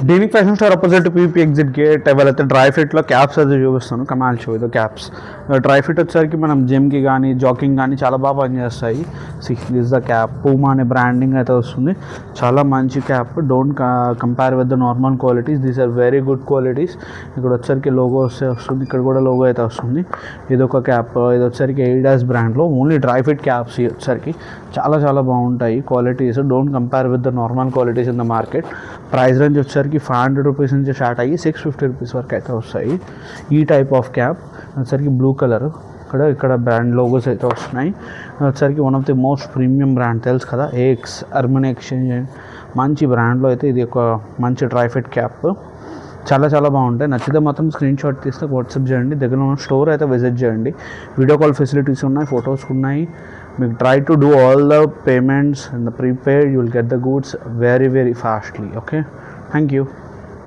డీనిక్ fashion store opposite PP exit gate ఎవరైతే dry ఫిట్లో caps అయితే చూపిస్తాను. కమాల్ షో ఇది క్యాప్స్. డ్రై ఫిట్ వచ్చేసరికి మనం జిమ్కి కానీ జాకింగ్ కానీ చాలా బాగా పనిచేస్తాయి. This the cap. పూమా అనే బ్రాండింగ్ అయితే వస్తుంది. చాలా మంచి cap. Don't compare with the normal qualities. These are very good qualities. ఇక్కడ వచ్చేసరికి లోగో వస్తుంది. ఇక్కడ కూడా లోగో అయితే వస్తుంది. ఇది ఒక క్యాప్. ఇది వచ్చేసరికి ఎయిడాస్ బ్రాండ్లో ఓన్లీ డ్రై ఫిట్ క్యాప్స్ వచ్చేసరికి చాలా చాలా బాగుంటాయి qualities. Don't compare with the normal qualities in the market. Price range వచ్చేసరికి 500 రూపీస్ నుంచి స్టార్ట్ అయ్యి 650 రూపీస్ వరకు అయితే వస్తాయి. ఈ టైప్ ఆఫ్ క్యాప్ వచ్చేసరికి బ్లూ కలర్. ఇక్కడ బ్రాండ్ లోగోస్ అయితే వస్తున్నాయి. వచ్చేసరికి one of the most premium brand తెలుసు కదా, ఏఎక్స్ అర్బన్ ఎక్స్చేంజ్ మంచి బ్రాండ్లో అయితే ఇది ఒక మంచి డ్రై ఫిట్ క్యాప్. చాలా చాలా బాగుంటాయి. నచ్చితే మాత్రం స్క్రీన్ షాట్ తీస్తే వాట్సాప్ చేయండి. దగ్గర ఉన్న స్టోర్ అయితే విజిట్ చేయండి. వీడియో కాల్ ఫెసిలిటీస్ ఉన్నాయి, ఫొటోస్ ఉన్నాయి. మీకు try to do all the payments in the prepaid. You will get the goods very very fastly. Okay, thank you.